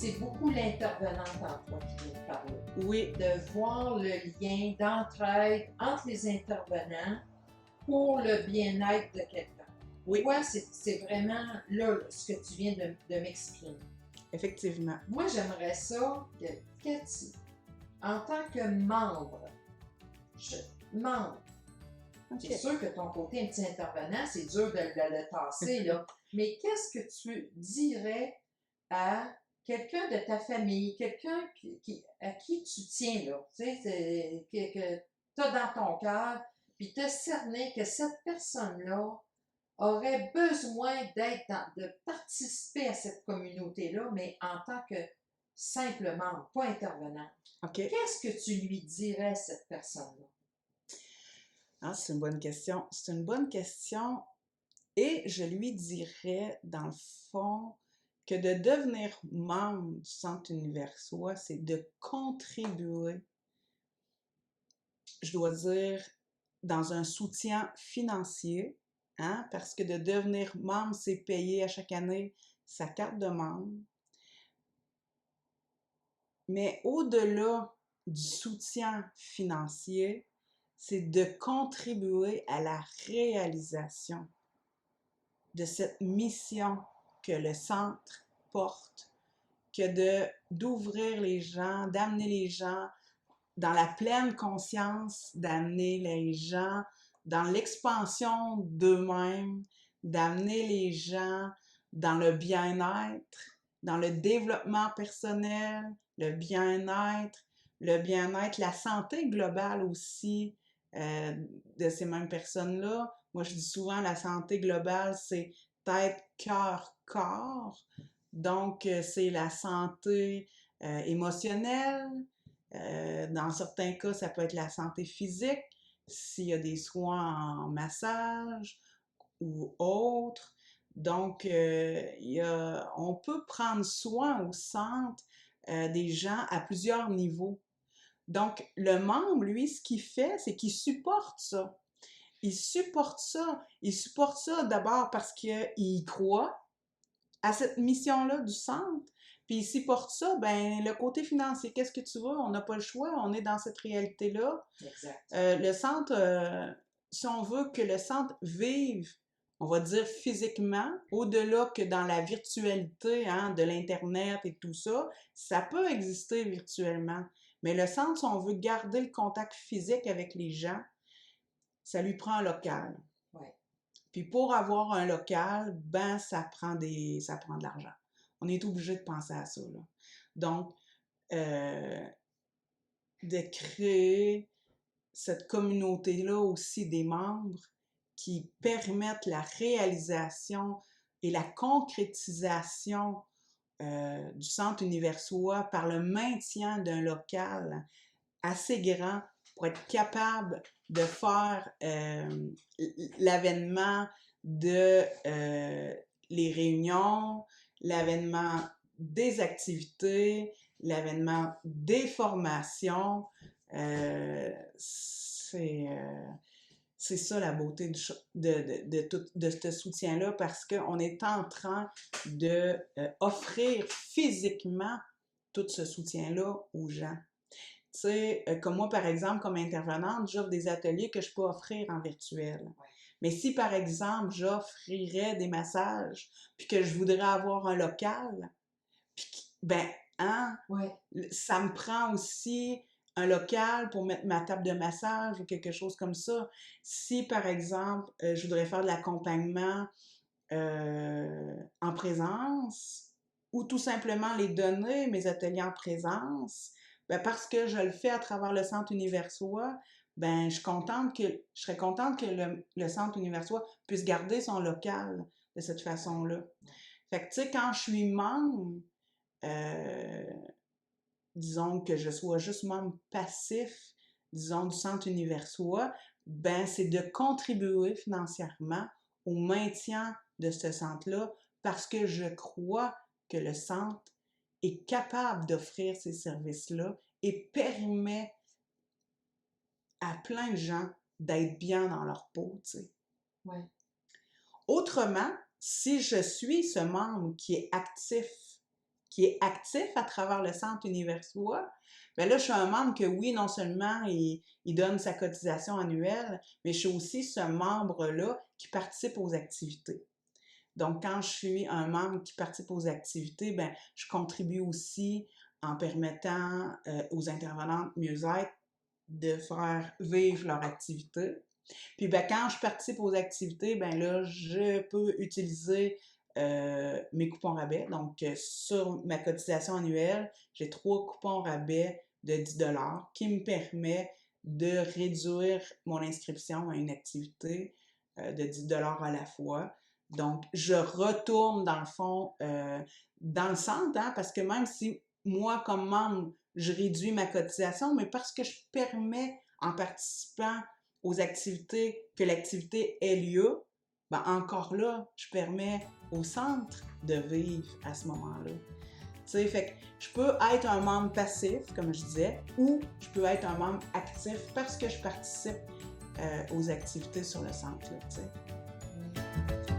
c'est beaucoup l'intervenante en toi qui vient de parler. Oui, De voir le lien d'entraide entre les intervenants pour le bien-être de quelqu'un. oui, Toi, c'est vraiment là ce que tu viens de m'exprimer. effectivement. Moi, j'aimerais ça que Cathy, en tant que membre, membre, c'est OK. sûr que ton côté un petit intervenant, c'est dur de le tasser, là. Mais qu'est-ce que tu dirais à quelqu'un de ta famille, quelqu'un à qui tu tiens, là, tu sais, que tu as dans ton cœur, puis te cerner que cette personne-là aurait besoin de participer à cette communauté-là, mais en tant que simplement, pas intervenant. OK. Qu'est-ce que tu lui dirais à cette personne-là? Ah, c'est une bonne question. C'est une bonne question. Et je lui dirais, dans le fond, que de devenir membre du Centre Universois, c'est de contribuer, je dois dire, dans un soutien financier, hein, parce que de devenir membre, c'est payer à chaque année sa carte de membre. Mais au-delà du soutien financier, c'est de contribuer à la réalisation de cette mission que le centre porte, que d'ouvrir les gens, d'amener les gens dans la pleine conscience, d'amener les gens dans l'expansion d'eux-mêmes, d'amener les gens dans le bien-être, dans le développement personnel, le bien-être, la santé globale aussi de ces mêmes personnes-là. Moi, je dis souvent, la santé globale, c'est tête, cœur, corps. Donc, c'est la santé émotionnelle. Dans certains cas, ça peut être la santé physique, s'il y a des soins en massage ou autres. Donc, on peut prendre soin au centre des gens à plusieurs niveaux. Donc, le membre, lui, ce qu'il fait, c'est qu'il supporte ça. Il supporte ça. Il supporte ça d'abord parce qu'il y croit à cette mission-là du centre. Puis il supporte ça, ben le côté financier, qu'est-ce que tu veux? On n'a pas le choix, on est dans cette réalité-là. Exact. Le centre, si on veut que le centre vive, on va dire physiquement, au-delà que dans la virtualité hein, de l'Internet et tout ça, ça peut exister virtuellement. Mais le centre, si on veut garder le contact physique avec les gens, ça lui prend un local. Ouais. Puis pour avoir un local, ben ça prend de l'argent. On est obligé de penser à ça, là. Donc, de créer cette communauté-là aussi des membres qui permettent la réalisation et la concrétisation du Centre Universois par le maintien d'un local assez grand pour être capable de faire l'avènement de les réunions, l'avènement des activités, l'avènement des formations. C'est ça la beauté de ce soutien-là parce qu'on est en train de offrir physiquement tout ce soutien-là aux gens. Tu sais, comme moi, par exemple, comme intervenante, j'offre des ateliers que je peux offrir en virtuel. Ouais. Mais si, par exemple, j'offrirais des massages, puis que je voudrais avoir un local, puis, ben, hein, Ouais. ça me prend aussi un local pour mettre ma table de massage ou quelque chose comme ça. Si, par exemple, je voudrais faire de l'accompagnement en présence ou tout simplement les donner, mes ateliers en présence, ben parce que je le fais à travers le Centre Universois, ben je serais contente que le Centre Universois puisse garder son local de cette façon-là. Fait que tu sais, quand je suis membre, euh, disons que je sois juste membre passif, disons, du Centre Universois, ben c'est de contribuer financièrement au maintien de ce centre-là parce que je crois que le centre est capable d'offrir ces services-là et permet à plein de gens d'être bien dans leur peau, tu sais. Ouais. Autrement, si je suis ce membre qui est actif, qui est actif à travers le Centre Univers Soi, bien là, je suis un membre que oui, non seulement il donne sa cotisation annuelle, mais je suis aussi ce membre-là qui participe aux activités. Donc, quand je suis un membre qui participe aux activités, bien, je contribue aussi en permettant aux intervenantes mieux-être de faire vivre leur activité. Puis ben, quand je participe aux activités, ben là, je peux utiliser mes coupons rabais. Donc, sur ma cotisation annuelle, j'ai 3 coupons rabais de 10 qui me permet de réduire mon inscription à une activité de 10 à la fois. Donc, je retourne dans le fond dans le centre, hein, parce que même si moi, comme membre, je réduis ma cotisation, mais parce que je permets en participant aux activités, que l'activité ait lieu, ben encore là, je permets au centre de vivre à ce moment-là. Tu sais, fait que je peux être un membre passif, comme je disais, ou je peux être un membre actif parce que je participe aux activités sur le centre, là, tu sais.